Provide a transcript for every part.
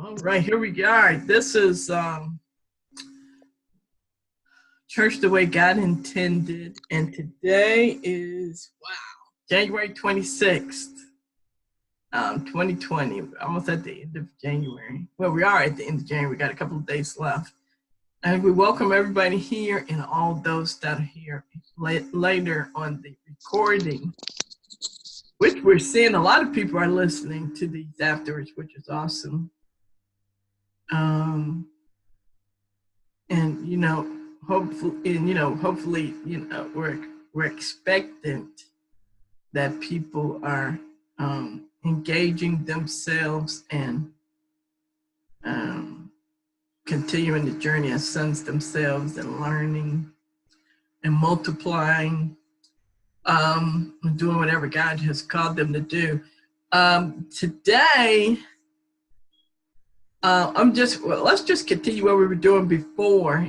All right, here we go. This is Church the Way God Intended, and today is, January 26th, 2020, almost at the end of January. Well, we are at the end of January. We got a couple of days left. And we welcome everybody here and all those that are here later on the recording, which we're seeing a lot of people are listening to these afterwards, which is awesome. Hopefully, we're expectant that people are engaging themselves and continuing the journey as sons themselves and learning and multiplying, and doing whatever God has called them to do. Today, let's just continue what we were doing before.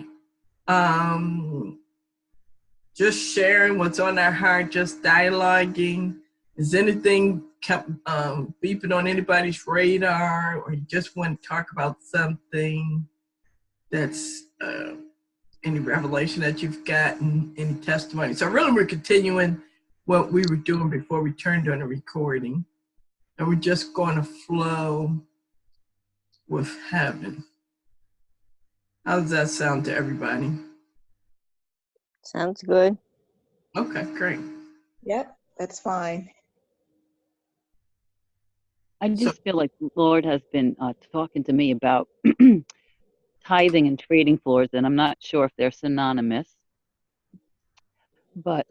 Just sharing what's on our heart, just dialoguing. Is anything beeping on anybody's radar, or you just want to talk about something that's any revelation that you've gotten, any testimony? So really we're continuing what we were doing before we turned on the recording, and we're just going to flow with heaven. How does that sound to everybody? Sounds good. Okay, great. Yep, that's fine. I just feel like the Lord has been talking to me about tithing and trading floors, and I'm not sure if they're synonymous. But,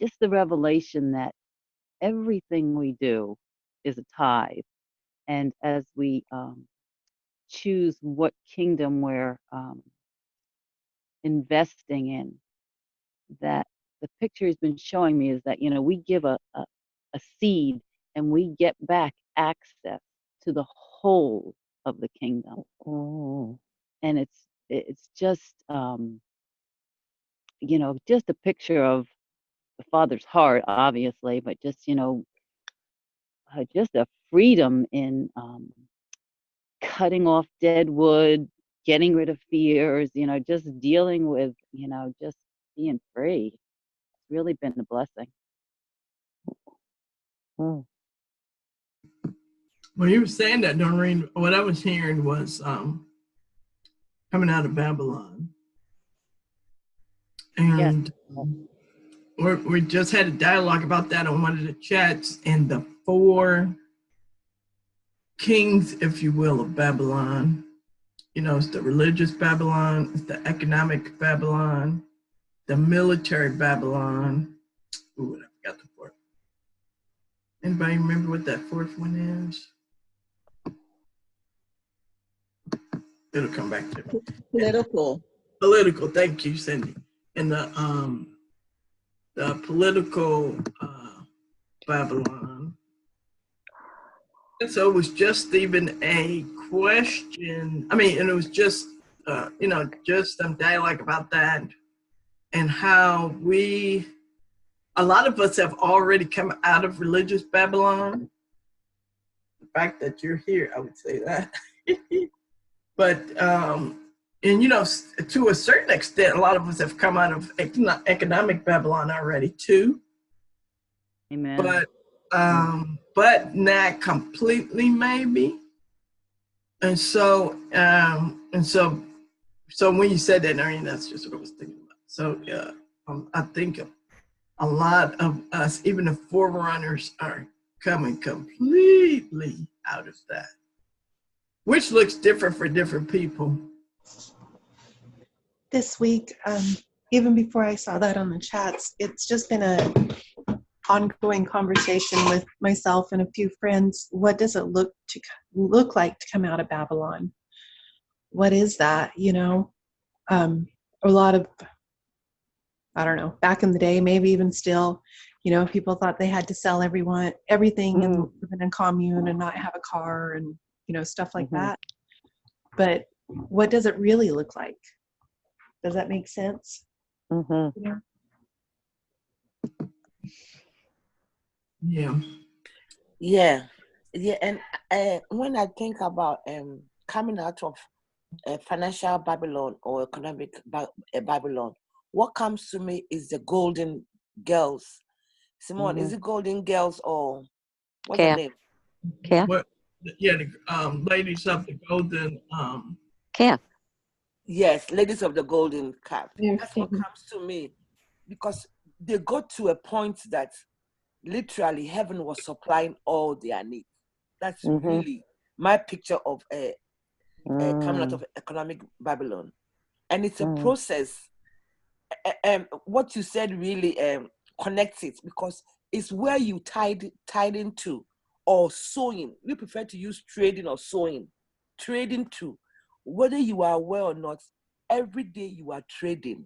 just the revelation that everything we do is a tithe. And as we choose what kingdom we're investing in, that the picture has been showing me is that, we give a seed and we get back access to the whole of the kingdom. Oh. And it's just, just a picture of the Father's heart, obviously, but just, just a freedom in cutting off dead wood, getting rid of fears, just dealing with, just being free. It's really been a blessing. Mm. When you were saying that, Doreen, what I was hearing was coming out of Babylon. And we just had a dialogue about that on one of the chats, and the 4 kings, if you will, of Babylon. It's the religious Babylon, it's the economic Babylon, the military Babylon. Ooh, I forgot the 4th. Anybody remember what that 4th one is? It'll come back to me. Political, thank you, Cindy. And the political Babylon. And so it was just even a question. And it was just, just some dialogue about that, and how a lot of us have already come out of religious Babylon. The fact that you're here, I would say that. But, to a certain extent, a lot of us have come out of economic Babylon already too. Amen. But not completely, maybe. And so when you said that, Noreen, that's just what I was thinking about. So I think a lot of us, even the forerunners, are coming completely out of that, which looks different for different people. This week, even before I saw that on the chats, it's just been a ongoing conversation with myself and a few friends. What does it look like to come out of Babylon? What is that? A lot of, I don't know, back in the day, maybe even still, people thought they had to sell everything and live in a commune and not have a car and, stuff like that. But what does it really look like? Does that make sense? Mm-hmm. Yeah. Yeah. Yeah, and when I think about coming out of financial Babylon or economic Babylon, what comes to me is the golden girls. Simone, is it golden girls or what's the Care. name? Care. What? Yeah, the ladies of the golden. Care. Yes, ladies of the golden calf. Yeah, That's what comes to me, because they got to a point that literally heaven was supplying all their needs. That's really my picture of coming out of economic Babylon. And it's a process. What you said really connects it, because it's where you tied into, or sowing. We prefer to use trading or sowing. Trading too. Whether you are aware or not, every day you are trading,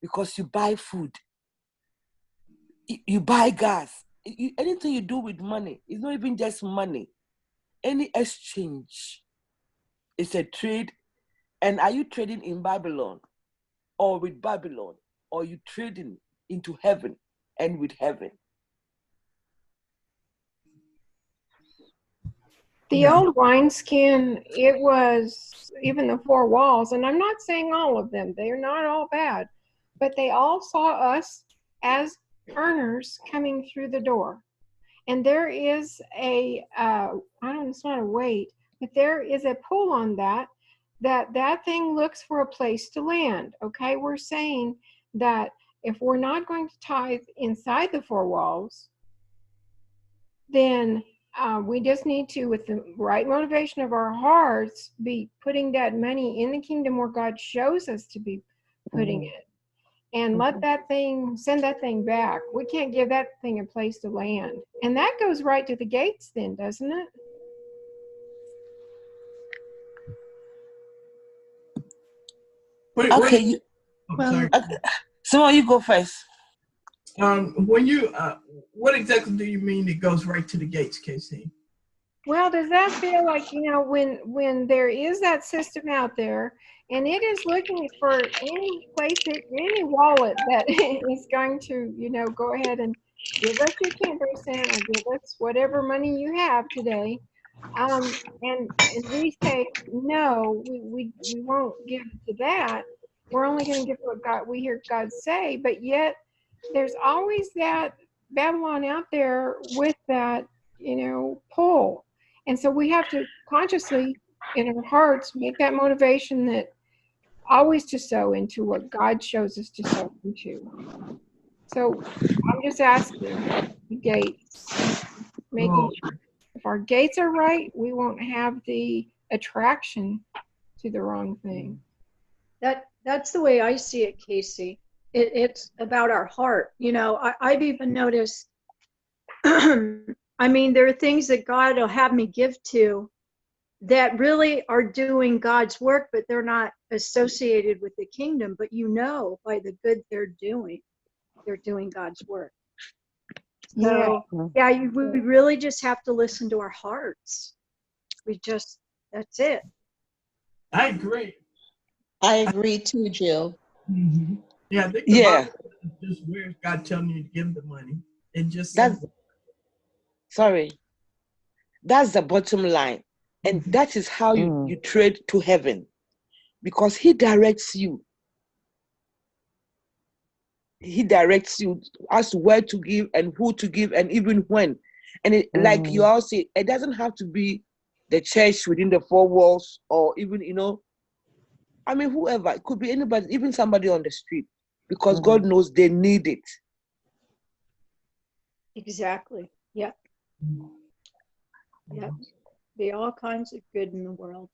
because you buy food, you buy gas. Anything you do with money, it's not even just money. Any exchange is a trade. And are you trading in Babylon or with Babylon, or you trading into heaven and with heaven? The old wineskin, it was even the four walls, and I'm not saying all of them, they're not all bad, but they all saw us as earners coming through the door. And there is a, it's not a weight, but there is a pull on that thing looks for a place to land. Okay, we're saying that if we're not going to tithe inside the four walls, then we just need to, with the right motivation of our hearts, be putting that money in the kingdom where God shows us to be putting it. And let that thing, send that thing back. We can't give that thing a place to land. And that goes right to the gates then, doesn't it? Okay, Well, Simone, you go first. When you, what exactly do you mean it goes right to the gates, Casey? Well, does that feel like, when there is that system out there and it is looking for any place, any wallet that is going to, go ahead and give us your 10% or give us whatever money you have today. And we say, no, we won't give it to that. We're only going to give what we hear God say, but yet there's always that Babylon out there with that, pull. And so we have to consciously, in our hearts, make that motivation that always to sow into what God shows us to sow into. So I'm just asking the gates, making sure if our gates are right, we won't have the attraction to the wrong thing. That's the way I see it, Casey. It's about our heart. I've even noticed, there are things that God will have me give to that really are doing God's work, but they're not associated with the kingdom. But by the good they're doing God's work. So, we really just have to listen to our hearts. That's it. I agree. I agree too, Jill. Mm-hmm. Yeah, I think just where is God telling you to give the money? It just That's the bottom line. And that is how you trade to heaven, because he directs you. He directs you as to where to give and who to give and even when. And like you all say, it doesn't have to be the church within the four walls, or even, whoever. It could be anybody, even somebody on the street, because God knows they need it. Exactly. Yeah. Yeah. Be all kinds of good in the world.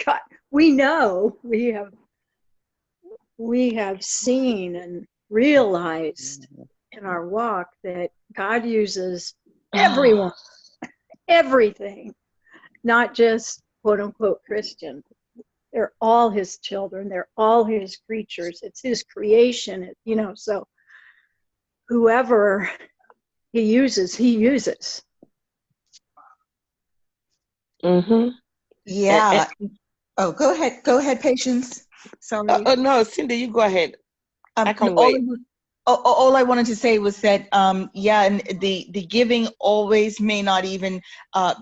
God, we know we have seen and realized in our walk that God uses everyone, everything, not just quote unquote Christian. They're all his children. They're all his creatures. It's his creation, so whoever he uses. Yeah. Oh, go ahead, Patience. Sorry. No, Cindy, you go ahead. I can wait. All I wanted to say was that, yeah, and the giving always may not even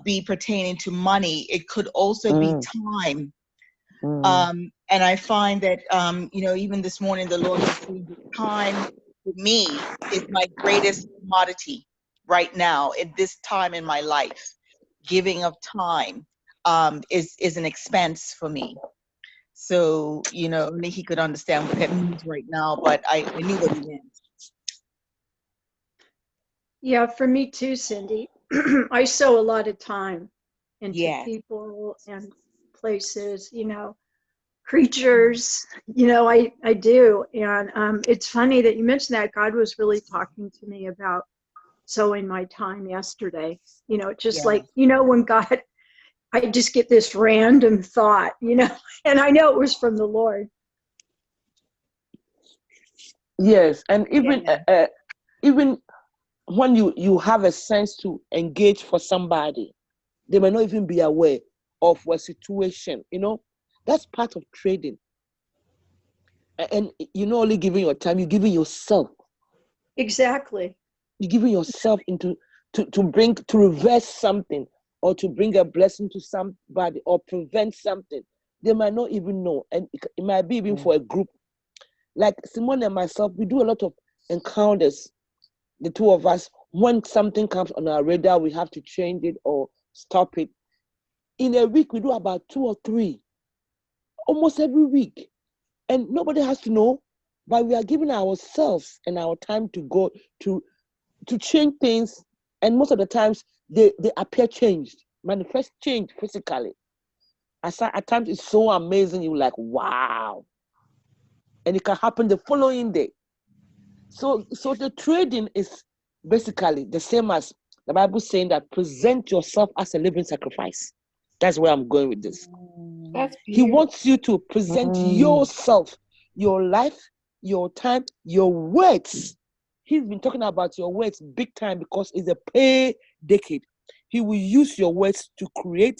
be pertaining to money. It could also be time. And I find that, even this morning, the Lord was saying that time for me is my greatest commodity right now at this time in my life. Giving of time is an expense for me. So, only he could understand what that means right now, but I knew what he meant. Yeah, for me too, Cindy. I sow a lot of time into Yes. people and places, creatures, I do. And it's funny that you mentioned that. God was really talking to me about sowing my time yesterday. Just like, when God, I just get this random thought, and I know it was from the Lord. Yes, and even when you have a sense to engage for somebody, they may not even be aware of a situation. That's part of trading. And you're not only giving your time, you're giving yourself. Exactly. You're giving yourself to reverse something, or to bring a blessing to somebody, or prevent something. They might not even know, and it might be even for a group. Like Simone and myself, we do a lot of encounters, the two of us. When something comes on our radar, we have to change it or stop it. In a week, we do about 2 or 3, almost every week. And nobody has to know, but we are giving ourselves and our time to go to change things. And most of the times, they appear changed, manifest change physically. At times, it's so amazing. You're like, wow. And it can happen the following day. So the trading is basically the same as the Bible saying that present yourself as a living sacrifice. That's where I'm going with this. That's He beautiful. wants you to present yourself, your life, your time, your words. He's been talking about your words big time because it's a pay decade. He will use your words to create,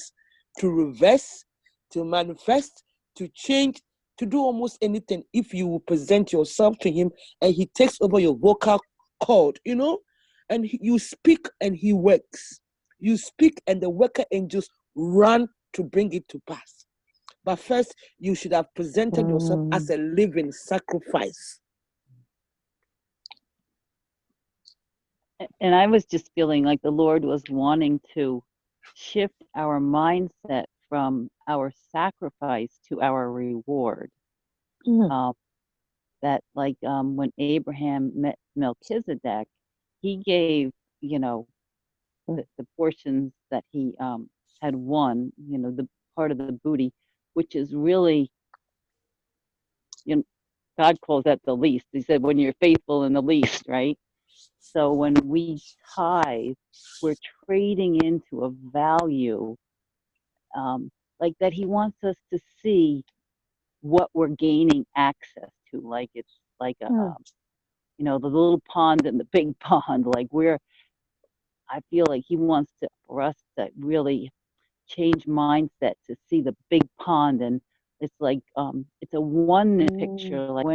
to reverse, to manifest, to change, to do almost anything if you will present yourself to him and he takes over your vocal cord, and you speak and he works. You speak and the worker angels run to bring it to pass. But first, you should have presented yourself as a living sacrifice. And I was just feeling like the Lord was wanting to shift our mindset from our sacrifice to our reward. That like when Abraham met Melchizedek, he gave, the portions that he had won, the part of the booty, which is really, God calls that the least. He said, when you're faithful in the least, right? So when we tithe, we're trading into a value like that he wants us to see what we're gaining access to. Like it's like a, the little pond and the big pond. Like I feel like he wants for us to really change mindset to see the big pond. And it's like, it's a one picture. Like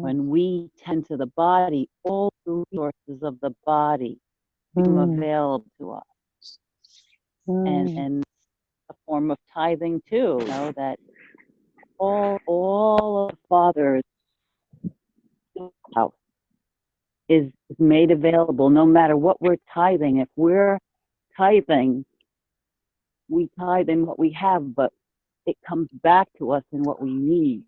when we tend to the body, all the resources of the body become available to us. And a form of tithing too, that all of the Father's house is made available no matter what we're tithing. If we're tithing, we tithe in what we have, but it comes back to us in what we need.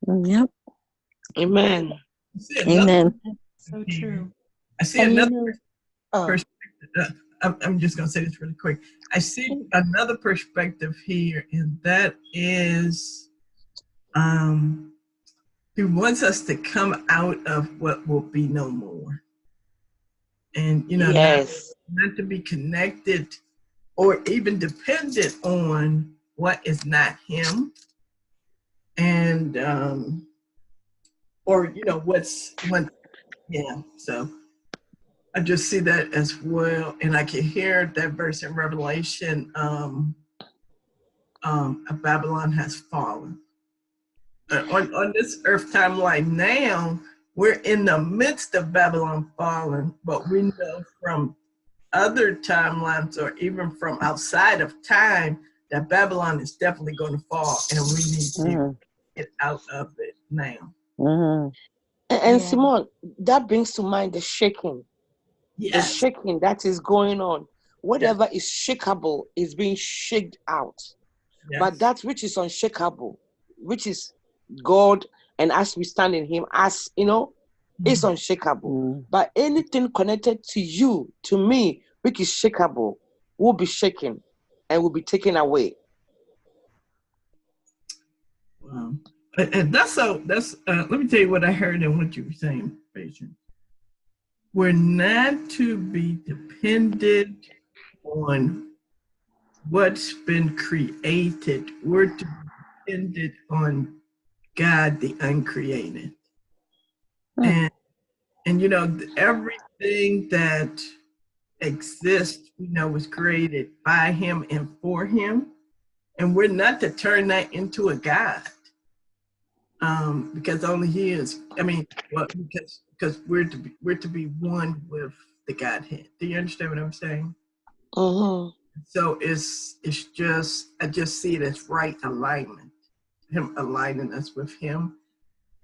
Yep. Amen. Amen. So true. I see another perspective. I'm just going to say this really quick. I see another perspective here, and that is he wants us to come out of what will be no more. And, yes, not to be connected or even dependent on what is not him. And, or, so I just see that as well. And I can hear that verse in Revelation, Babylon has fallen. on this earth timeline now, we're in the midst of Babylon falling, but we know from other timelines or even from outside of time that Babylon is definitely going to fall, and we need to get out of it now. And Simone, that brings to mind the shaking. Yes. The shaking that is going on. Whatever is shakeable is being shaked out. Yes. But that which is unshakable, which is God, and as we stand in Him, as you know, is unshakable. But anything connected to you, to me, which is shakeable, will be shaken and will be taken away. Wow. And that's let me tell you what I heard and what you were saying, patient. We're not to be dependent on what's been created. We're to be dependent on God, the uncreated. And you know, everything that exists, we know, was created by Him and for Him. And we're not to turn that into a God. Because only He is. I mean, well, because we're to be one with the Godhead. Do you understand what I'm saying? So it's just, I just see it as right alignment. Him aligning us with Him,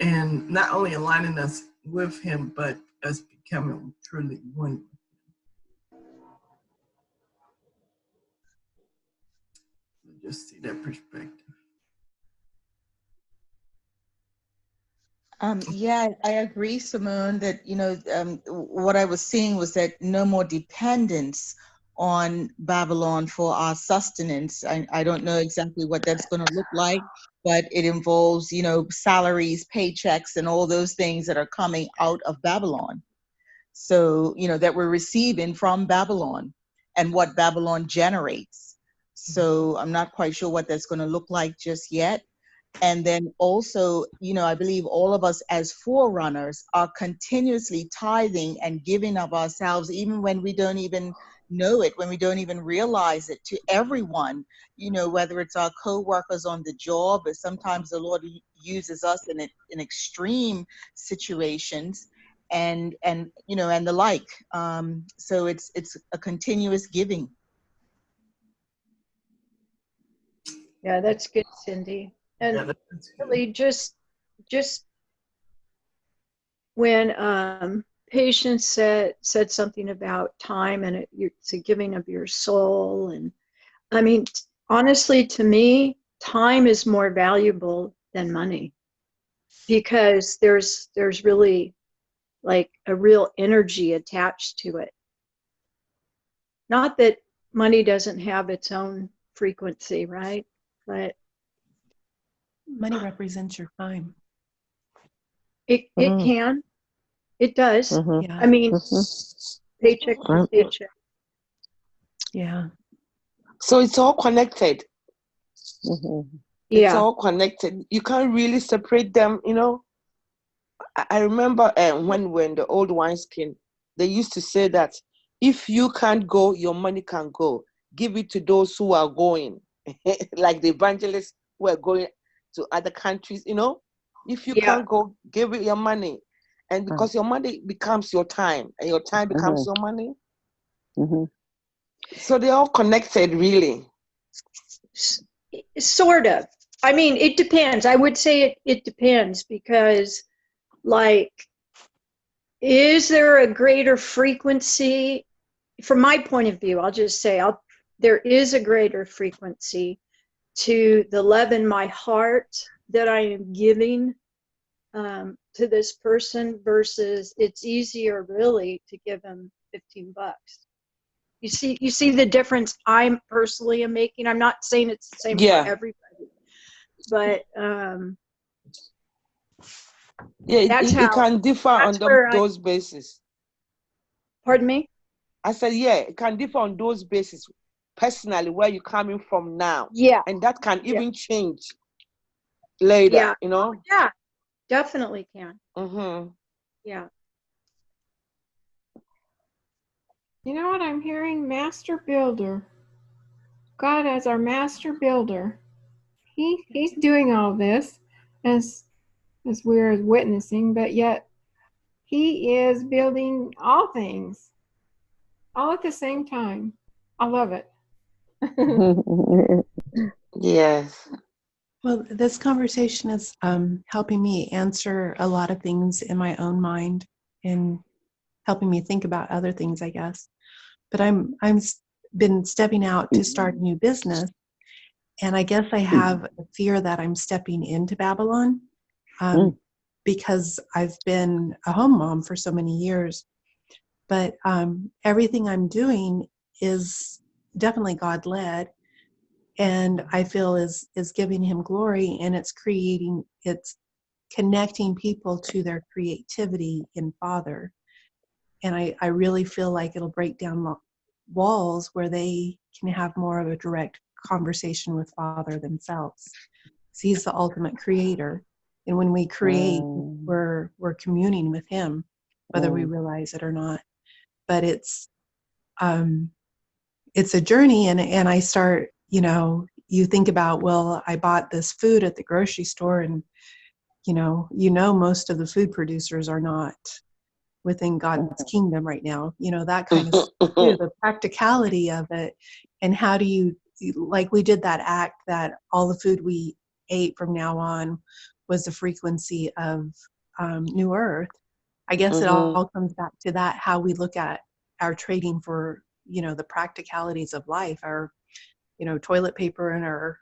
and not only aligning us with Him, but us becoming truly one. Just see that perspective. Yeah, I agree, Simone, that, you know, what I was seeing was that no more dependence on Babylon for our sustenance. I don't know exactly what that's going to look like, but it involves, you know, salaries, paychecks, and all those things that are coming out of Babylon. So, you know, that we're receiving from Babylon and what Babylon generates. So I'm not quite sure what that's going to look like just yet. And then also, you know, I believe all of us as forerunners are continuously tithing and giving of ourselves, even when we don't even know it, when we don't even realize it, to everyone, you know, whether it's our co-workers on the job, or sometimes the Lord uses us in extreme situations, and you know, and the like. So it's a continuous giving. Yeah, that's good, Cindy. And really just when Patience said something about time and it's a giving of your soul, and I mean, honestly, to me, time is more valuable than money, because there's really like a real energy attached to it. Not that money doesn't have its own frequency, right? But money represents your time. it can. It does. Yeah. I mean, paycheck to paycheck. Yeah. So it's all connected. It's Yeah. all connected. You can't really separate them, you know. I remember when we were in the old wineskin, they used to say that if you can't go, your money can go. Give it to those who are going. Like the evangelists who are going to other countries, you know. If you can't go, give it your money. And because your money becomes your time, and your time becomes your money. So they're all connected, really. Sort of. I mean, it depends. I would say it depends, because, like, is there a greater frequency? From my point of view, I'll just say there is a greater frequency to the love in my heart that I am giving to this person, versus it's easier really to give them $15. You see the difference I personally am making. I'm not saying it's the same for everybody, but it can differ on those bases. Pardon me? I said, it can differ on those bases, personally, where you're coming from now. Yeah. And that can even change later, you know? Yeah, definitely can. Yeah. You know what I'm hearing? Master builder. God as our master builder. He's doing all this. as we're witnessing, but yet he is building all things all at the same time. I love it. Yes. Well, this conversation is helping me answer a lot of things in my own mind and helping me think about other things, I guess. But I'm been stepping out to start a new business, and I guess I have a fear that I'm stepping into Babylon because I've been a home mom for so many years. But everything I'm doing is definitely God-led, and I feel is giving him glory, and it's connecting people to their creativity in Father. And I really feel like it'll break down walls where they can have more of a direct conversation with Father themselves. So he's the ultimate creator. And when we create, we're communing with him, whether we realize it or not. But it's a journey, and I start, you think about, well, I bought this food at the grocery store, and most of the food producers are not within God's kingdom right now, that kind of stuff too, the practicality of it. And how do you, like we did that act that all the food we ate from now on was the frequency of New Earth. I guess it all comes back to that, how we look at our trading for, the practicalities of life, our, toilet paper and our,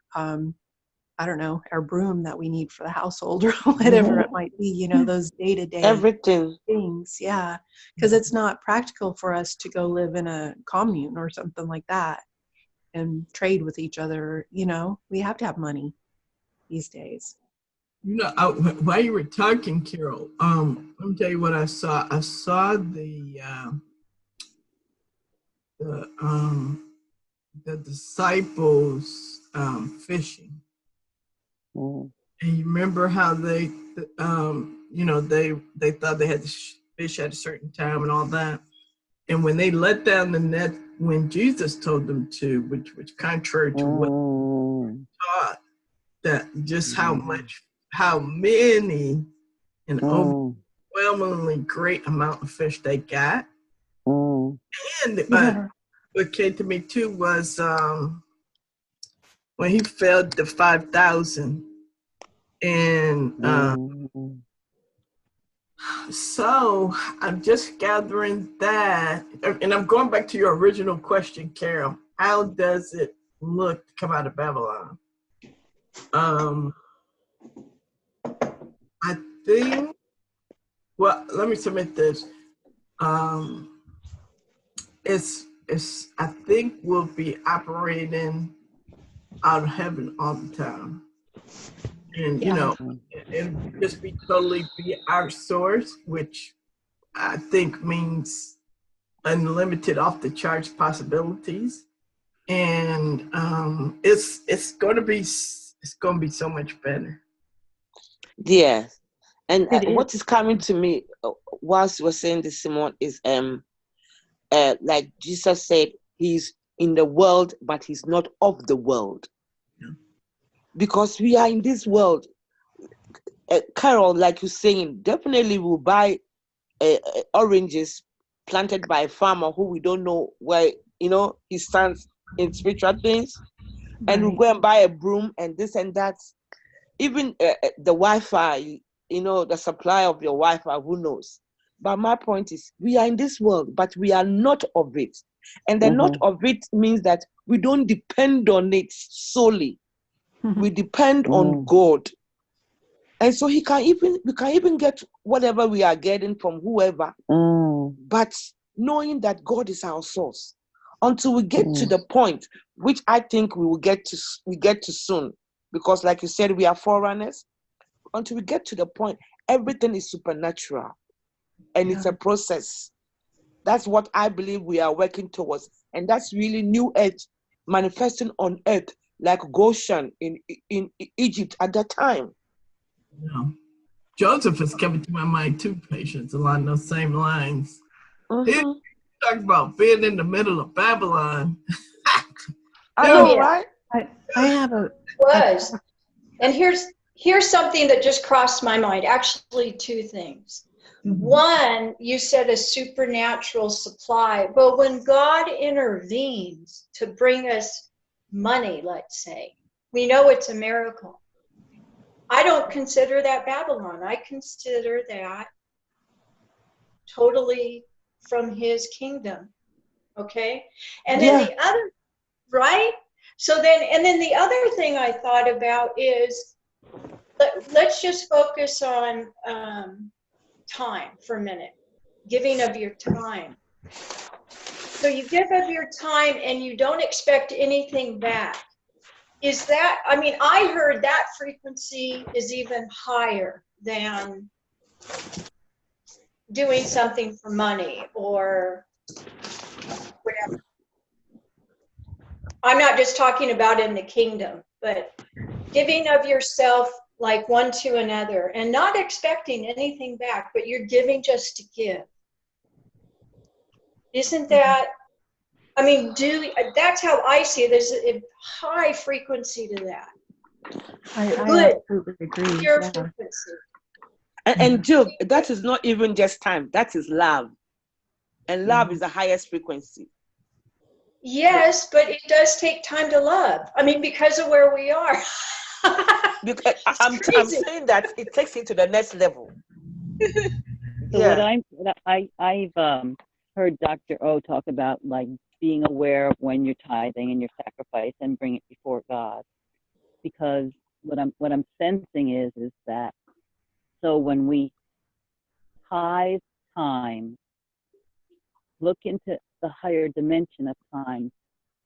our broom that we need for the household or whatever it might be, those day-to-day Everything. things. Yeah. Because it's not practical for us to go live in a commune or something like that and trade with each other. We have to have money these days. While you were talking, Carol, let me tell you what I saw. I saw the disciples fishing. And you remember how they thought they had to fish at a certain time and all that. And when they let down the net, when Jesus told them to, which contrary to what they taught, that just how many and overwhelmingly great amount of fish they got. And what came to me too was when he fed the 5,000, and so I'm just gathering that, and I'm going back to your original question, Carol. How does it look to come out of Babylon? I think. Well, let me submit this. It's I think we'll be operating out of heaven all the time. And and just totally be our source, which I think means unlimited off the charts possibilities. And it's gonna be so much better. Yes. And what is coming to me whilst we're saying this, Simone, is like Jesus said, he's in the world, but he's not of the world. Yeah. Because we are in this world. Carol, like you're saying, definitely will buy oranges planted by a farmer who we don't know where, he stands in spiritual things. Right. And we'll go and buy a broom and this and that. Even the Wi-Fi, the supply of your Wi-Fi, who knows? But my point is, we are in this world, but we are not of it. And the not of it means that we don't depend on it solely. We depend on God. And so we can even get whatever we are getting from whoever, but knowing that God is our source. Until we get to the point, which I think we get to soon, because like you said, we are forerunners. Until we get to the point, everything is supernatural. And it's a process. That's what I believe we are working towards. And that's really new earth manifesting on earth, like Goshen in Egypt at that time. Yeah. Joseph is coming to my mind too, patience, along those same lines. He talked about being in the middle of Babylon. I know, right? I have was. And here's here's something that just crossed my mind. Actually, two things. One, you said a supernatural supply, but when God intervenes to bring us money, let's say, we know it's a miracle. I don't consider that Babylon. I consider that totally from his kingdom. Okay? And then the other, right? So then, and then the other thing I thought about is, let's just focus on time for a minute. Giving of your time. So you give of your time and you don't expect anything back. Is that, I mean, I heard that frequency is even higher than doing something for money or whatever. I'm not just talking about in the kingdom, but giving of yourself like one to another and not expecting anything back, but you're giving just to give. Isn't that, I mean, that's how I see it. There's a high frequency to that. I absolutely agree. Pure Yeah. frequency. And Jill, that is not even just time. That is love. And love is the highest frequency. Yes, but it does take time to love. I mean, because of where we are. Because I'm saying that it takes it to the next level. So I've heard Dr. O talk about like being aware of when you're tithing and your sacrifice and bring it before God. Because what I'm sensing is that, so when we tithe time, look into the higher dimension of time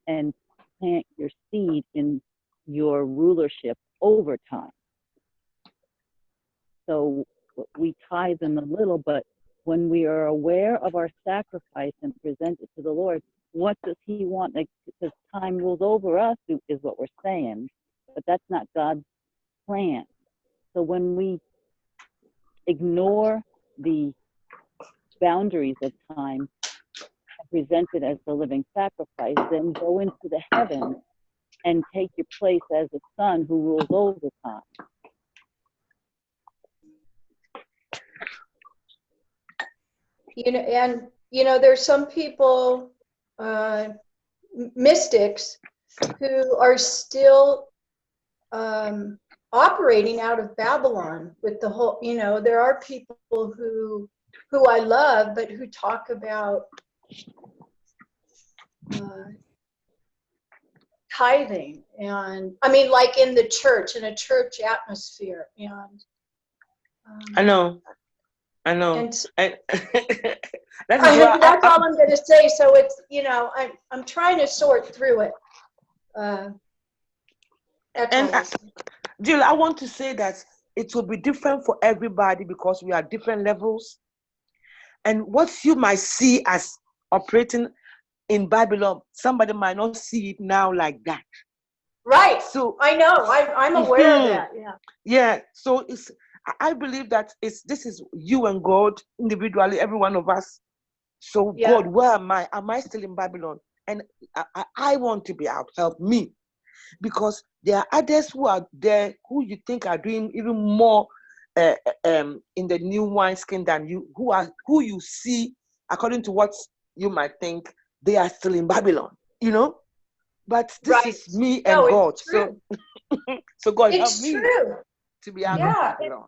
and plant your seed in your rulership over time. So we tithe in a little, but when we are aware of our sacrifice and present it to the Lord, what does he want? Like, because time rules over us is what we're saying, but that's not God's plan. So when we ignore the boundaries of time and present it as the living sacrifice, then go into the heavens and take your place as a son who rules over time. There's some people, mystics, who are still operating out of Babylon with the whole, there are people who I love, but who talk about tithing, and I mean, like in the church, in a church atmosphere, and I know. And that's all I'm going to say. So it's, I'm trying to sort through it. Jill, I want to say that it will be different for everybody because we are different levels. And what you might see as operating in Babylon, somebody might not see it now like that. Right. So I know. I'm aware of that. Yeah. Yeah. So I believe that this is you and God individually, every one of us. So yeah. God, where am I? Am I still in Babylon? And I want to be out. Help me. Because there are others who are there who you think are doing even more in the new wineskin than you, who you see, according to what you might think, they are still in Babylon, But this is me and God. So God, help me to be out of Babylon.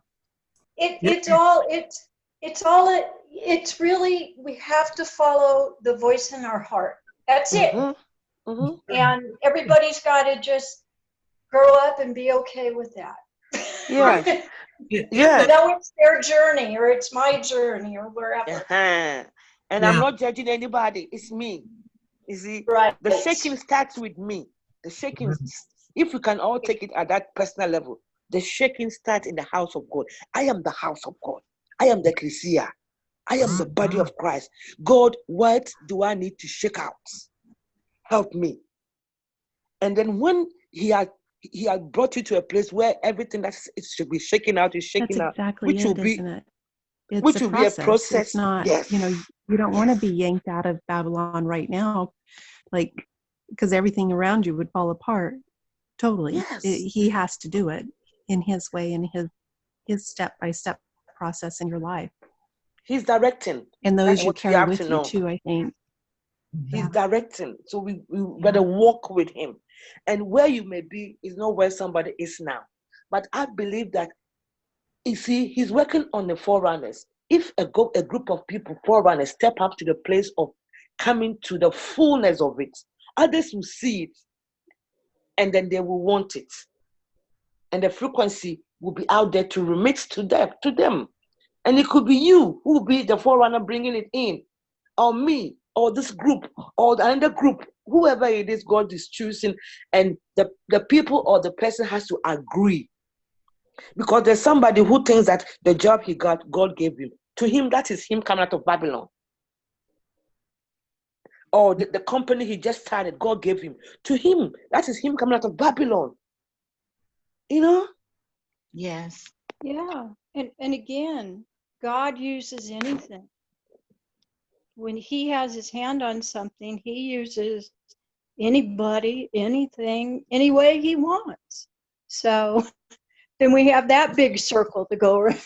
It's really, we have to follow the voice in our heart. That's it. Mm-hmm. And everybody's got to just grow up and be okay with that. Yeah. Yeah. It's their journey, or it's my journey, or wherever. And I'm not judging anybody. It's me. You see, the shaking starts with me. The shaking, if we can all take it at that personal level, the shaking starts in the house of God. I am the house of God. I am the Ecclesia. I am the body of Christ. God, what do I need to shake out? Help me. And then when he had brought you to a place where everything that it should be shaken out is shaken out, which will be, isn't it? It's which will be a process. It's not, you don't want to be yanked out of Babylon right now, because everything around you would fall apart. Totally. Yes. He has to do it in his way, in his step-by-step process in your life. He's directing. And those That's you what we carry have with to you know. too, I think. He's directing. So we gotta walk with him. And where you may be is not where somebody is now. But I believe that, you see, he's working on the forerunners. If a group of people, forerunners, step up to the place of coming to the fullness of it, others will see it, and then they will want it. And the frequency will be out there to remit to them. And it could be you who will be the forerunner bringing it in, or me, or this group, or another group, whoever it is God is choosing, and the people or the person has to agree. Because there's somebody who thinks that the job he got, God gave him. To him, that is him coming out of Babylon. Or the company he just started, God gave him. To him, that is him coming out of Babylon. You know? Yes. Yeah. And again, God uses anything. When he has his hand on something, he uses anybody, anything, any way he wants. So then we have that big circle to go around.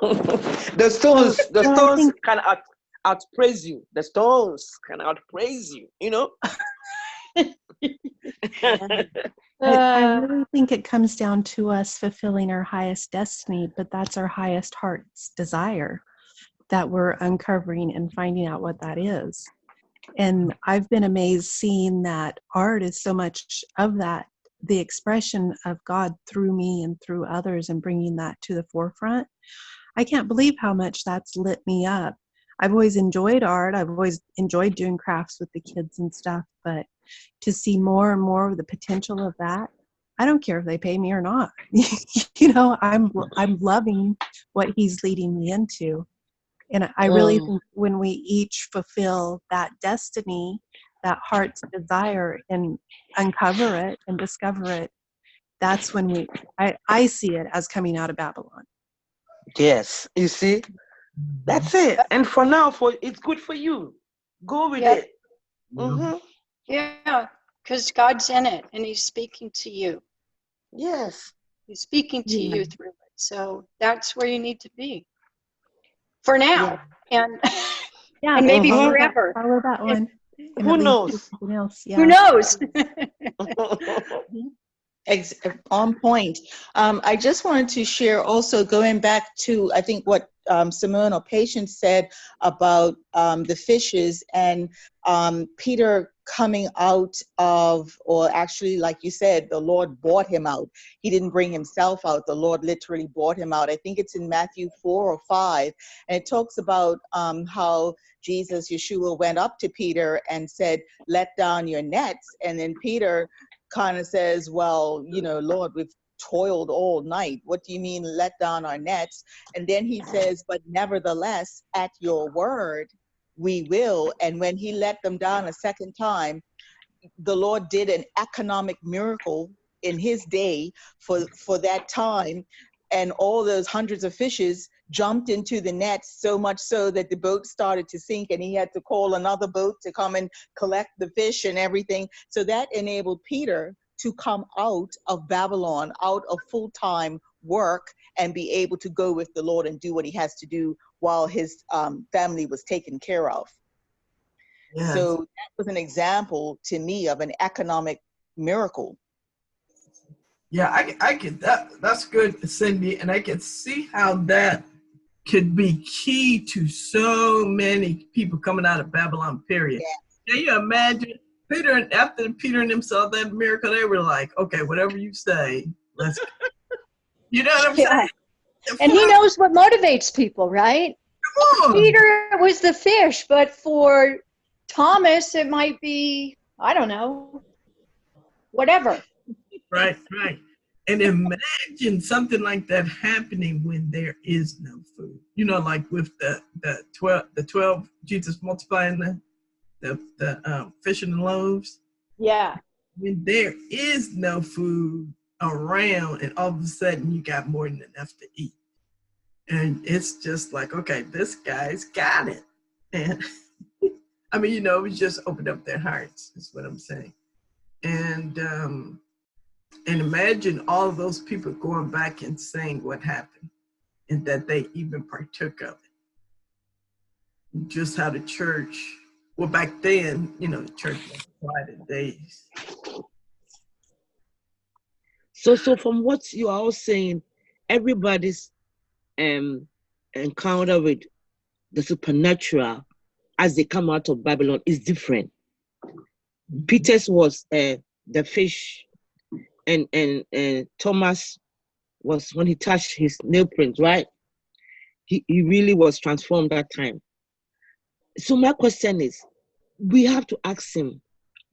the stones I think can outpraise you. The stones can outpraise you, you know? I really think it comes down to us fulfilling our highest destiny, but that's our highest heart's desire that we're uncovering and finding out what that is. And I've been amazed seeing that art is so much of that, the expression of God through me and through others, and bringing that to the forefront. I can't believe how much that's lit me up. I've always enjoyed art. I've always enjoyed doing crafts with the kids and stuff, but to see more and more of the potential of that, I don't care if they pay me or not. You know, I'm loving what he's leading me into. And I really think when we each fulfill that destiny, that heart's desire, and uncover it and discover it, that's when I see it as coming out of Babylon. Yes, you see? That's it. And for now, it's good for you. Go with it. Mm-hmm. Yeah, because God's in it and he's speaking to you. Yes. He's speaking to you through it. So that's where you need to be. For now. And and maybe forever. Follow that one. Who knows? Else. Yeah. Who knows? On point. I just wanted to share also, going back to, I think, what Simone or Patience said about the fishes and Peter coming out of, or actually, like you said, the Lord bought him out. He didn't bring himself out. The Lord literally bought him out. I think it's in Matthew 4 or 5. And it talks about how Yeshua went up to Peter and said, let down your nets. And then Peter kind of says, well, you know, Lord, we've toiled all night. What do you mean let down our nets? And then he says, but nevertheless, at your word, we will. And when he let them down a second time, the Lord did an economic miracle in his day for that time. And all those hundreds of fishes jumped into the nets, so much so that the boat started to sink, and he had to call another boat to come and collect the fish and everything. So that enabled Peter to come out of Babylon, out of full-time work, and be able to go with the Lord and do what he has to do while his family was taken care of. Yes. So that was an example to me of an economic miracle. Yeah, I get that. That's good, Cindy. And I can see how that could be key to so many people coming out of Babylon, period. Yeah. Can you imagine? After Peter and them saw that miracle, they were like, okay, whatever you say, let's go. You know what I'm saying? And he knows what motivates people, right? Come on. Peter was the fish, but for Thomas, it might be, I don't know, whatever. Right. And imagine something like that happening when there is no food. You know, like with the 12, Jesus multiplying the fish and the loaves. Yeah. When there is no food around, and all of a sudden you got more than enough to eat. And it's just like, okay, this guy's got it. And I mean, you know, it just opened up their hearts, is what I'm saying. And And imagine all of those people going back and saying what happened and that they even partook of it. Just how the church, well, back then, the church was divided days. So from what you are all saying, everybody's encounter with the supernatural as they come out of Babylon is different. Peter's was the fish, and Thomas was when he touched his nail prints, right? He really was transformed that time. So my question is, we have to ask him,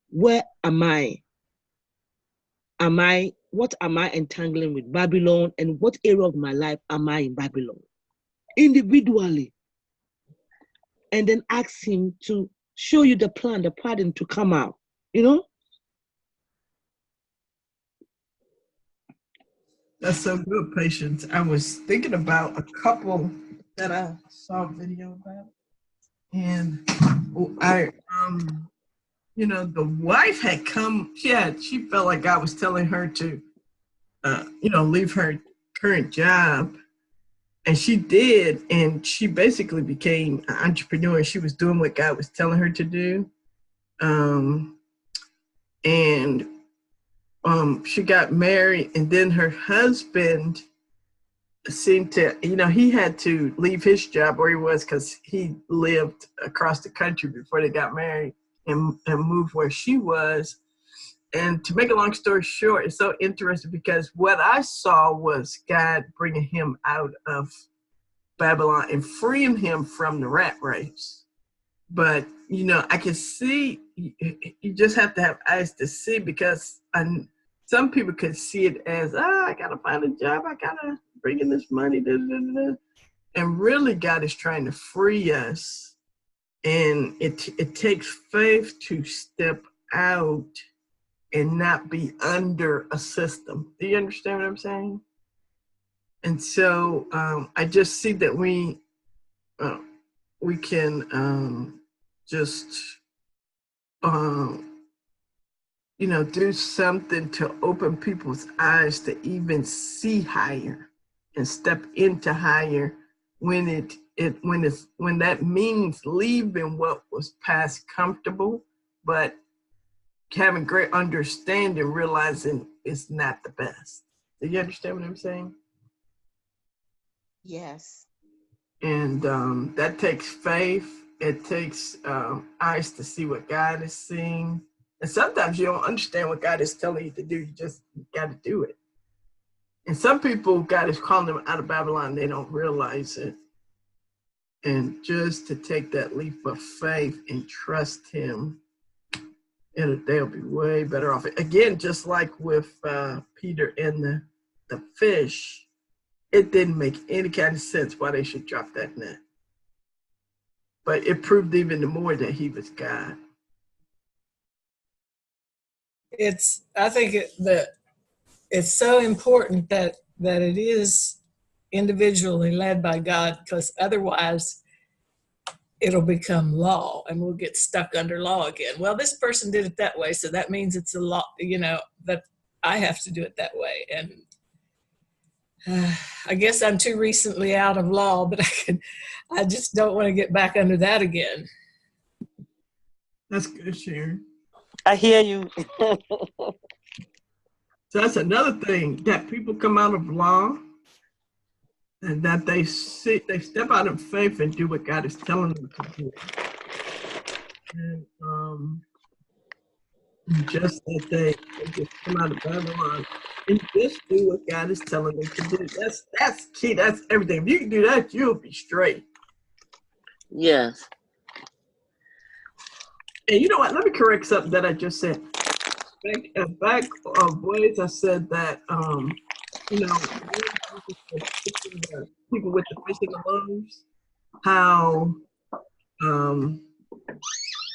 where am I? What am I entangling with Babylon, and what area of my life am I in Babylon? Individually. And then ask him to show you the plan, the pattern to come out, That's so good, Patience. I was thinking about a couple that I saw a video about. And the wife had come, she felt like God was telling her to, leave her current job. And she did, and she basically became an entrepreneur. She was doing what God was telling her to do. She got married, and then her husband seemed to, he had to leave his job where he was because he lived across the country before they got married and moved where she was. And to make a long story short, it's so interesting because what I saw was God bringing him out of Babylon and freeing him from the rat race. But, I can see, you just have to have eyes to see, because some people could see it as, I got to find a job, I got to bring in this money, da, da, da, da. And really God is trying to free us. And it takes faith to step out and not be under a system. Do you understand what I'm saying? And so I just see that we can just do something to open people's eyes to even see higher and step into higher when that means leaving what was past comfortable, but having great understanding, realizing it's not the best. Do you understand what I'm saying? Yes. And that takes faith. It takes eyes to see what God is seeing. And sometimes you don't understand what God is telling you to do. You just got to do it. And some people, God is calling them out of Babylon. They don't realize it. And just to take that leap of faith and trust him, they'll be way better off. Again, just like with Peter and the fish, it didn't make any kind of sense why they should drop that net. But it proved even more that he was God. I think that it's so important that it is individually led by God, because otherwise it'll become law and we'll get stuck under law again. Well, this person did it that way, so that means it's a law, that I have to do it that way. And I guess I'm too recently out of law, but I just don't want to get back under that again. That's good, Sharon. I hear you. So that's another thing, that people come out of law and that they step out of faith and do what God is telling them to do. And just that they just come out of Babylon and just do what God is telling them to do. That's key. That's everything. If you can do that, you'll be straight. Yes. And you know what? Let me correct something that I just said. Back ways I said that people with the fish and the loaves,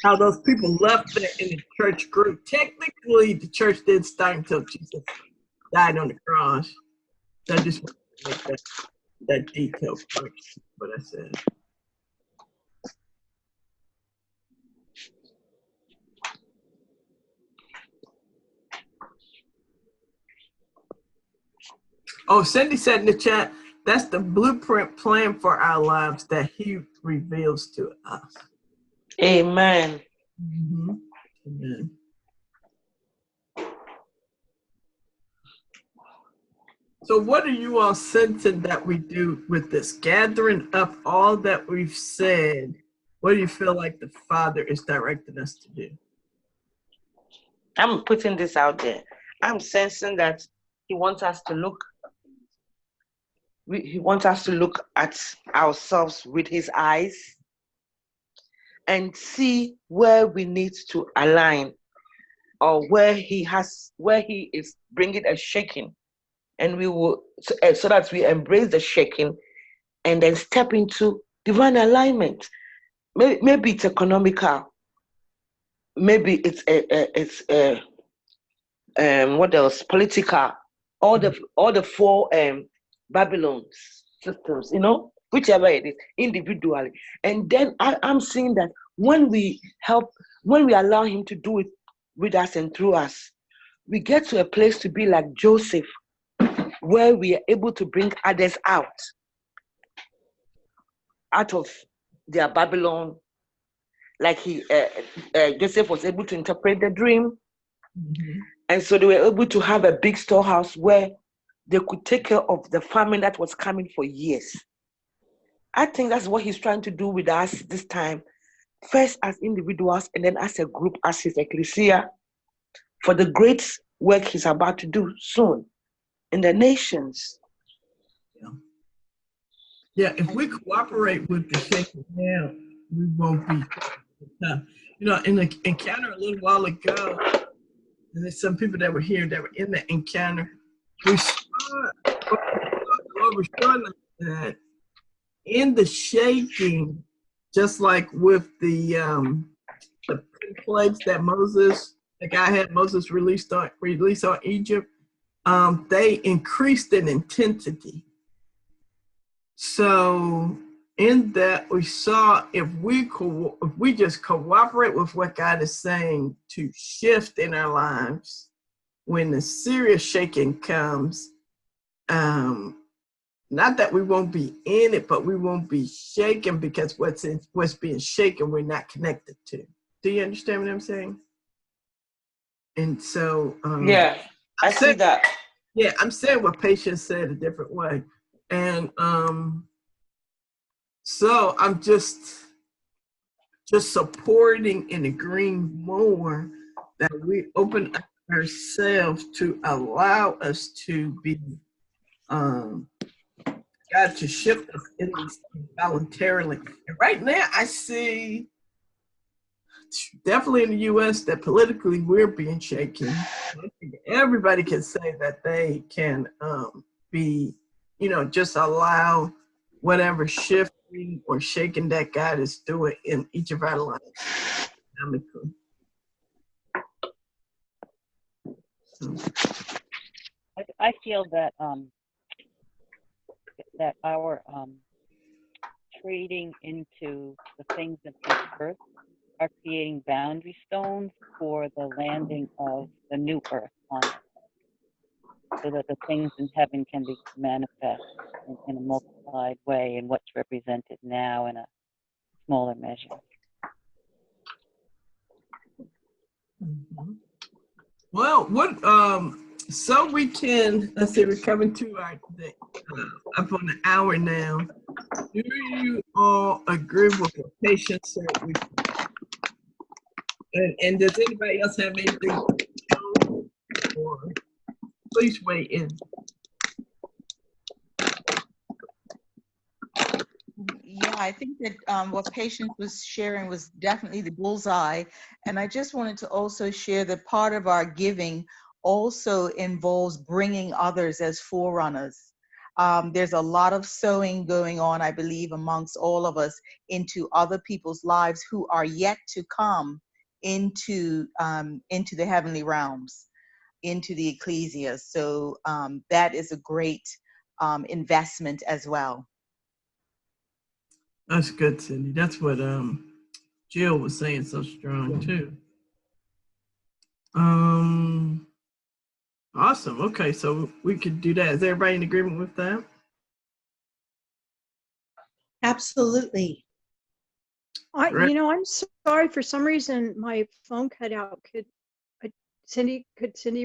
how those people left there in the church group. Technically, the church didn't start until Jesus died on the cross. So I just want to make that detail correction, what I said. Oh, Cindy said in the chat, that's the blueprint plan for our lives that he reveals to us. Amen. Mm-hmm. Amen. So what are you all sensing that we do with this? Gathering up all that we've said, what do you feel like the Father is directing us to do? I'm putting this out there. I'm sensing that he wants us to look. He wants us to look at ourselves with his eyes and see where we need to align, or where he is bringing a shaking, and we will so that we embrace the shaking and then step into divine alignment. Maybe it's economical. Maybe it's what else? Political. All the four Babylon systems, whichever it is, individually. And then I'm seeing that when we allow him to do it with us and through us, we get to a place to be like Joseph, where we are able to bring others out of their Babylon, like Joseph was able to interpret the dream. Mm-hmm. And so they were able to have a big storehouse where they could take care of the famine that was coming for years. I think that's what he's trying to do with us this time, first as individuals and then as a group, as his Ecclesia, for the great work he's about to do soon in the nations. Yeah, if we cooperate with the shaking down, we won't be tough. In the encounter a little while ago, and there's some people that were here that were in the encounter, we saw that in the shaking, just like with the plagues that Moses released on Egypt, they increased in intensity. So in that, we saw if we just cooperate with what God is saying to shift in our lives, when the serious shaking comes, not that we won't be in it, but we won't be shaken, because what's being shaken, we're not connected to. Do you understand what I'm saying? And so, yeah, I see that. Yeah, I'm saying what Patience said a different way. And so I'm just supporting and agreeing more that we open up ourselves to allow us to be God to shift us in these things voluntarily. And right now I see definitely in the US that politically we're being shaken. Everybody can say that they can be, just allow whatever shifting or shaking that God is doing in each of our lives. I feel that that our trading into the things of the earth are creating boundary stones for the landing of the new earth on it, so that the things in heaven can be manifest in a multiplied way in what's represented now in a smaller measure. Mm-hmm. Well, so we can, let's see, we're coming to up on the hour now. Do you all agree with what Patience said? And does anybody else have anything to show? Or please weigh in. Yeah, I think that what Patience was sharing was definitely the bullseye. And I just wanted to also share that part of our giving also involves bringing others as forerunners. There's a lot of sowing going on, I believe, amongst all of us into other people's lives who are yet to come into the heavenly realms, into the Ecclesia. So that is a great investment as well. That's good, Cindy. That's what Jill was saying so strong too. Awesome. Okay, so we could do that. Is everybody in agreement with that? Absolutely. Right. You know, I'm sorry. For some reason, my phone cut out. Could Cindy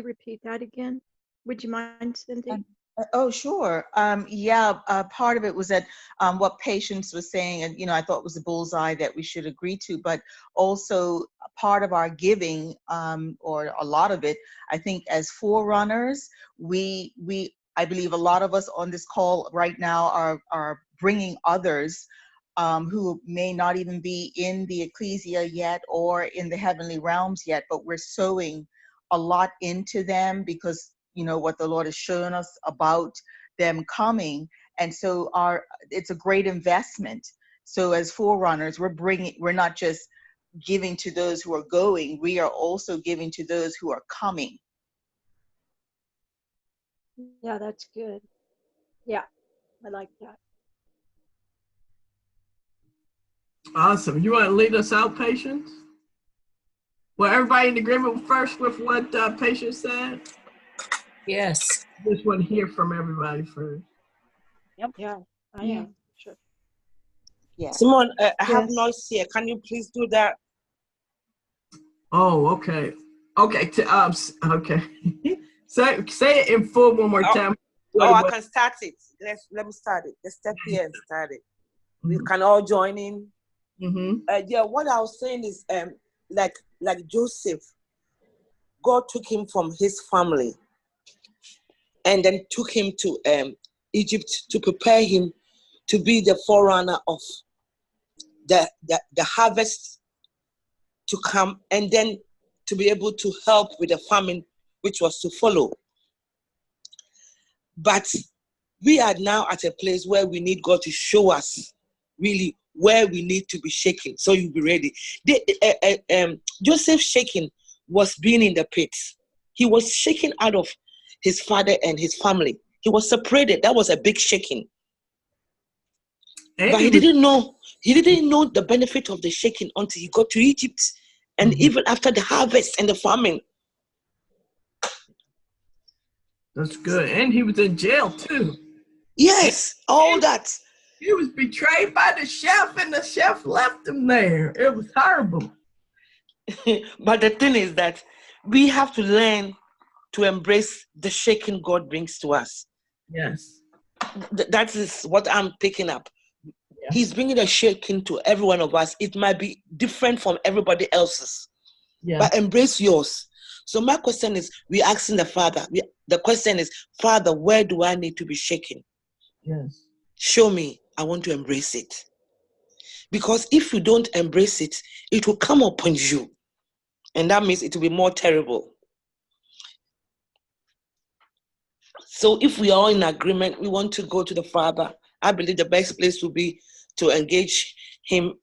repeat that again? Would you mind, Cindy? Oh, sure. Part of it was that what Patience was saying, and I thought was a bullseye that we should agree to, but also part of our giving, or a lot of it, I think, as forerunners, I believe a lot of us on this call right now are bringing others who may not even be in the Ecclesia yet or in the heavenly realms yet, but we're sowing a lot into them because what the Lord has shown us about them coming. And so it's a great investment. So as forerunners, we're not just giving to those who are going, we are also giving to those who are coming. Yeah, that's good. Yeah, I like that. Awesome. You want to lead us out, Patience? Well, everybody in agreement first with what Patience said? Yes. Just want to hear from everybody first. Yep. Yeah, I am. Sure. Yeah. Simone, I have Yes. noise here. Can you please do that? Oh, okay. Okay. Okay. say it in full one more time. I can start it. Let me start it. Let's step here and start it. We can all join in. What I was saying is, like Joseph, God took him from his family and then took him to Egypt to prepare him to be the forerunner of the harvest to come, and then to be able to help with the famine which was to follow. But we are now at a place where we need God to show us really where we need to be shaken, so you'll be ready. Joseph's shaking was being in the pit. He was shaken out of his father and his family. He was separated. That was a big shaking. But he didn't know the benefit of the shaking until he got to Egypt, and even after the harvest and the famine. That's good. And he was in jail too. Yes, all that. He was betrayed by the chef, and the chef left him there. It was horrible. But the thing is that we have to learn to embrace the shaking God brings to us. Yes. That is what I'm picking up. Yeah. He's bringing a shaking to every one of us. It might be different from everybody else's. Yeah. But embrace yours. So my question is, we're asking the Father. The question is, Father, where do I need to be shaken? Yes. Show me. I want to embrace it. Because if you don't embrace it, it will come upon you. And that means it will be more terrible. So if we are all in agreement, we want to go to the Father. I believe the best place will be to engage him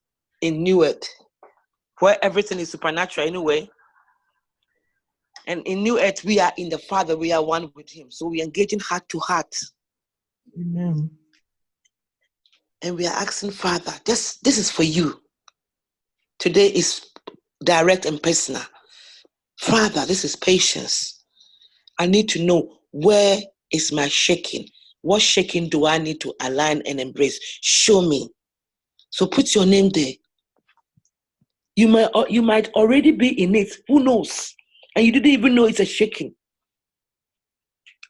in New Earth, where everything is supernatural anyway. And in New Earth, we are in the Father. We are one with him. So we are engaging heart to heart. Amen. And we are asking, Father, this is for you. Today is direct and personal. Father, this is patience. I need to know, where is my shaking? What shaking do I need to align and embrace? Show me. So put your name there. You might already be in it. Who knows? And you didn't even know it's a shaking.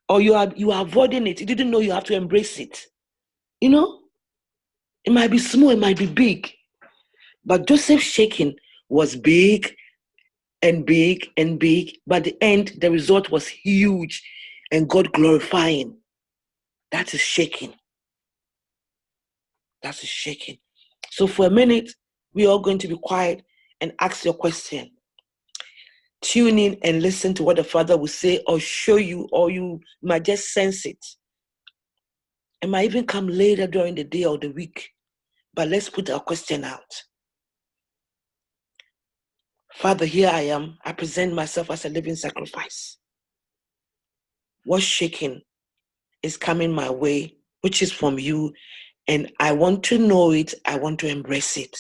Or you are avoiding it. You didn't know you have to embrace it. You know? It might be small, it might be big. But Joseph's shaking was big and big and big. But at the end, the result was huge and God glorifying. That is shaking. That is shaking. So for a minute, we are going to be quiet and ask your question. Tune in and listen to what the Father will say or show you, or you might just sense it. It might even come later during the day or the week. But let's put our question out. Father, here I am. I present myself as a living sacrifice. What shaking is coming my way, which is from you, and I want to know it. I want to embrace it.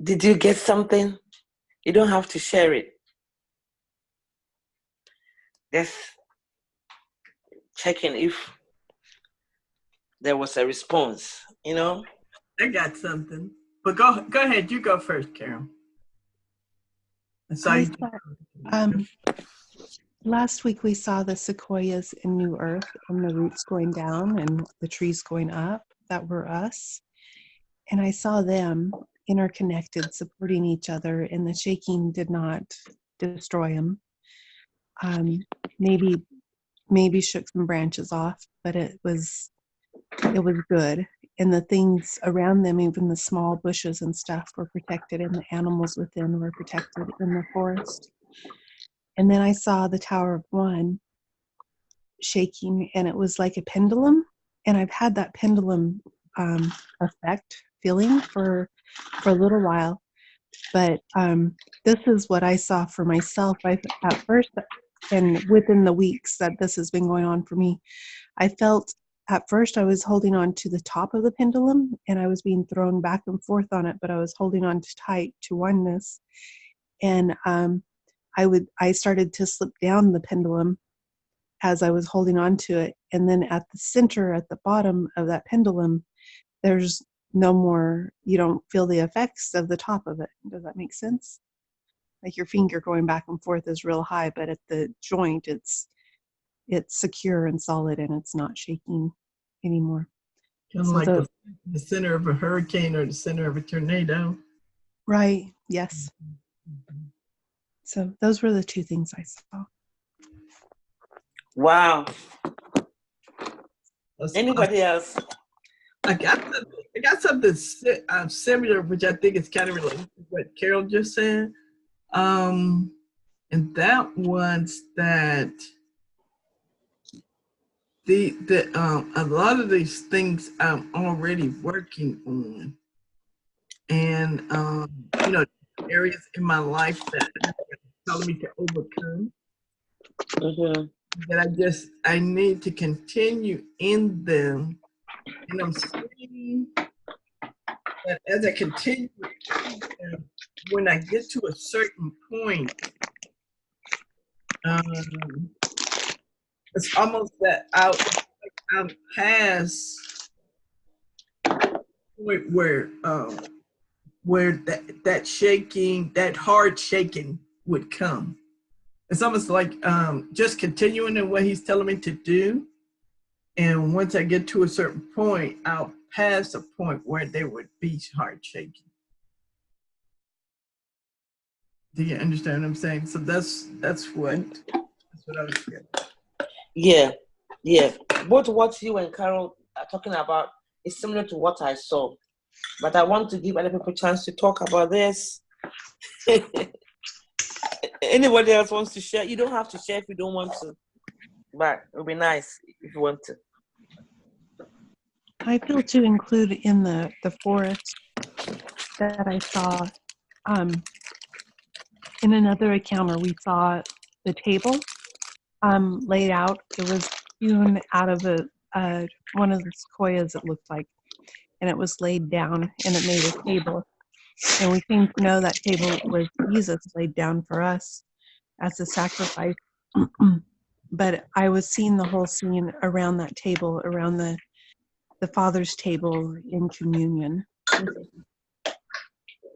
Did you get something? You don't have to share it. Just checking if there was a response, you know? I got something. But go ahead. You go first, Carol. I saw you. Last week we saw the sequoias in New Earth and the roots going down and the trees going up. That were us. And I saw them interconnected, supporting each other, and the shaking did not destroy them. Maybe shook some branches off, but it was good. And the things around them, even the small bushes and stuff, were protected, and the animals within were protected in the forest. And then I saw the Tower of One shaking, and it was like a pendulum. And I've had that pendulum feeling for a little while. But this is what I saw for myself. At first, and within the weeks that this has been going on for me, I felt at first I was holding on to the top of the pendulum, and I was being thrown back and forth on it, but I was holding on tight to oneness. And I started to slip down the pendulum as I was holding on to it. And then at the center, at the bottom of that pendulum, there's no more, you don't feel the effects of the top of it. Does that make sense? Like your finger going back and forth is real high, but at the joint, it's secure and solid, and it's not shaking anymore. Kind of like the center of a hurricane or the center of a tornado. Right, yes. So those were the two things I saw. Wow. Anybody else? I got something similar, which I think is kind of related to what Carol just said. And that was that a lot of these things I'm already working on, and areas in my life that are telling me to overcome. Mm-hmm. That I need to continue in them. And I'm seeing that as I continue, when I get to a certain point, it's almost that I'm past point where that shaking, that hard shaking would come. It's almost like just continuing in what he's telling me to do. And once I get to a certain point, I'll pass a point where there would be hard shaking. Do you understand what I'm saying? So that's what I was getting. Yeah. Both what you and Carol are talking about is similar to what I saw. But I want to give other people a chance to talk about this. Anybody else wants to share? You don't have to share if you don't want to. But it would be nice if you want to. I feel to include in the forest that I saw in another encounter, we saw the table laid out. It was hewn out of one of the sequoias, it looked like, and it was laid down, and it made a table. And we came to know that table was Jesus laid down for us as a sacrifice. But I was seeing the whole scene around that table, around the Father's table in communion,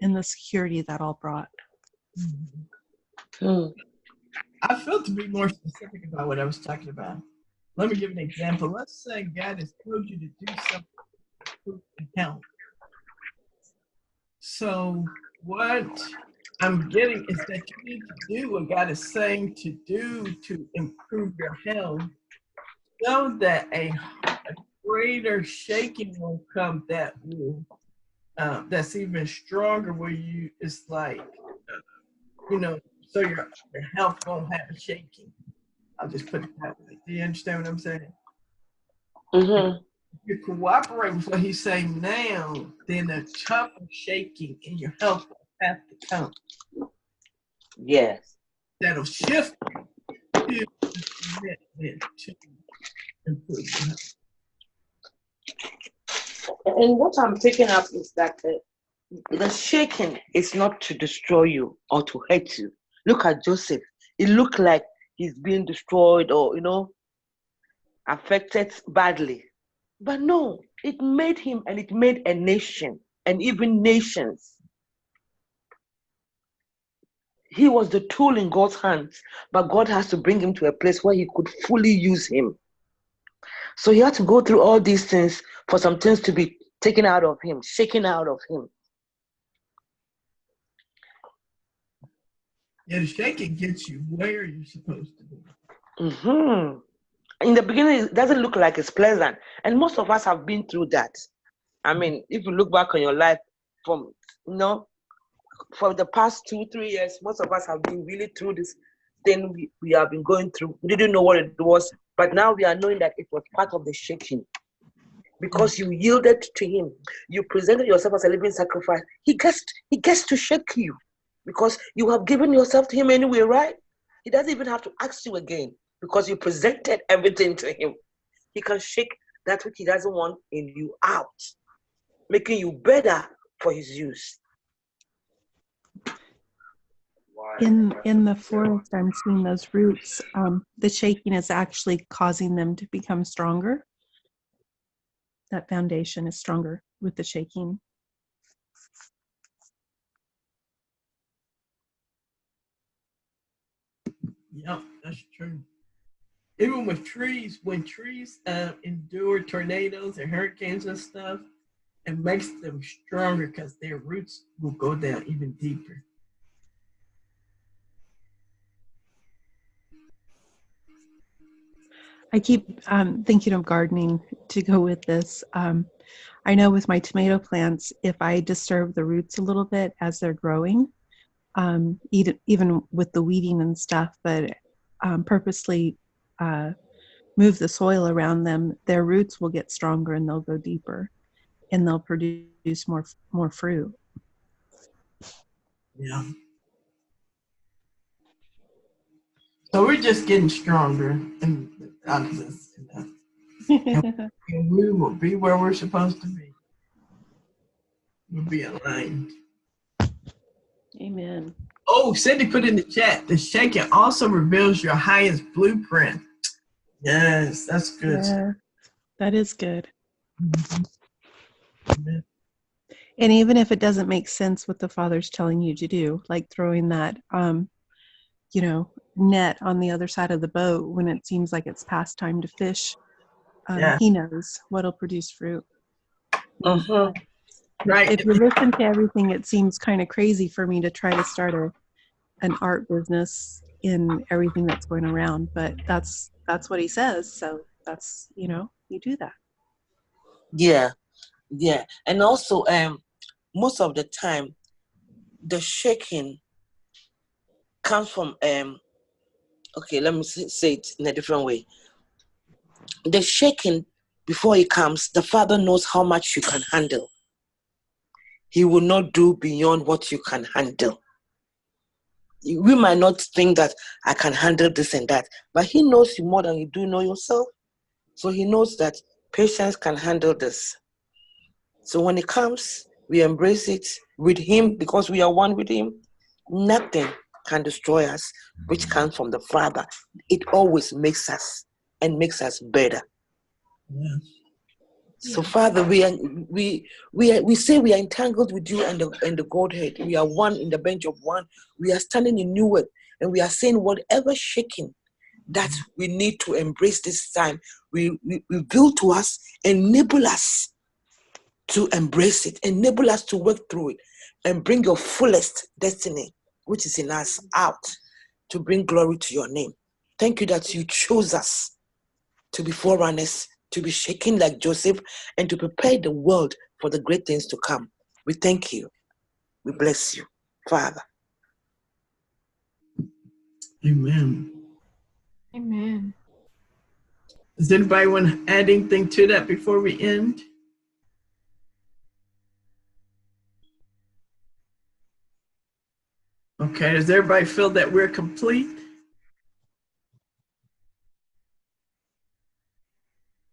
and the security that all brought. I feel to be more specific about what I was talking about. Let me give an example. Let's say God has told you to do something to account. So what I'm getting is that you need to do what God is saying to do to improve your health, so that a greater shaking will come that will that's even stronger, where it's like so your health won't have a shaking. I'll just put it that way. Do you understand what I'm saying? Mm-hmm. If you cooperate with what he's saying now, then a tougher shaking in your health will have to come. Yes. That'll shift to commitment to improve your health. And what I'm picking up is that the shaking is not to destroy you or to hurt you. Look at Joseph. It looked like he's being destroyed or, affected badly. But no, it made him and it made a nation and even nations. He was the tool in God's hands, but God has to bring him to a place where he could fully use him. So he had to go through all these things for some things to be taken out of him, shaken out of him. Yeah, the shaking gets you where you're supposed to be. Mm-hmm. In the beginning, it doesn't look like it's pleasant. And most of us have been through that. I mean, if you look back on your life from, for the past 2-3 years, most of us have been really through this thing we have been going through. We didn't know what it was, but now we are knowing that it was part of the shaking. Because you yielded to him, you presented yourself as a living sacrifice. He gets to shake you because you have given yourself to him anyway, right? He doesn't even have to ask you again because you presented everything to him. He can shake that which he doesn't want in you out, making you better for his use. In the forest, I'm seeing those roots. The shaking is actually causing them to become stronger. That foundation is stronger with the shaking. Yep, that's true. Even with trees, when trees endure tornadoes and hurricanes and stuff, it makes them stronger because their roots will go down even deeper. I keep thinking of gardening to go with this. I know with my tomato plants, if I disturb the roots a little bit as they're growing, even with the weeding and stuff, but purposely move the soil around them, their roots will get stronger and they'll go deeper and they'll produce more fruit. Yeah. So we're just getting stronger and and we will be where we're supposed to be. We'll be aligned. Amen. Oh, Cindy put in the chat, the shaking also reveals your highest blueprint. Yes, that's good. Yeah, that is good. Mm-hmm. And even if it doesn't make sense what the Father's telling you to do, like throwing that, net on the other side of the boat when it seems like it's past time to fish, Yeah. he knows what'll produce fruit. Mm-hmm. Right. If you listen to everything, it seems kind of crazy for me to try to start an art business in everything that's going around, but that's what he says. So that's, you do that. Yeah. And also, most of the time, the shaking comes from, okay, let me say it in a different way. The shaking, before it comes, the Father knows how much you can handle. He will not do beyond what you can handle. We might not think that I can handle this and that, but he knows you more than you do know yourself. So he knows that patience can handle this. So when it comes, we embrace it with him because we are one with him. Nothing can destroy us, which comes from the Father. It always makes us and makes us better. Yeah. So, Father, we say we are entangled with you and the Godhead. We are one in the bench of one. We are standing in new word, and we are saying whatever shaking that we need to embrace this time, we reveal to us, enable us to embrace it, enable us to work through it, and bring your fullest destiny, which is in us, out to bring glory to your name. Thank you that you chose us to be forerunners, to be shaken like Joseph, and to prepare the world for the great things to come. We thank you. We bless you, Father. Amen. Amen. Does anybody want to add anything to that before we end? Okay, does everybody feel that we're complete?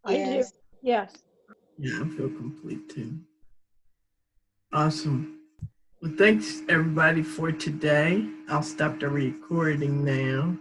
I do. Yes. Yeah, I feel complete too. Awesome. Well, thanks everybody for today. I'll stop the recording now.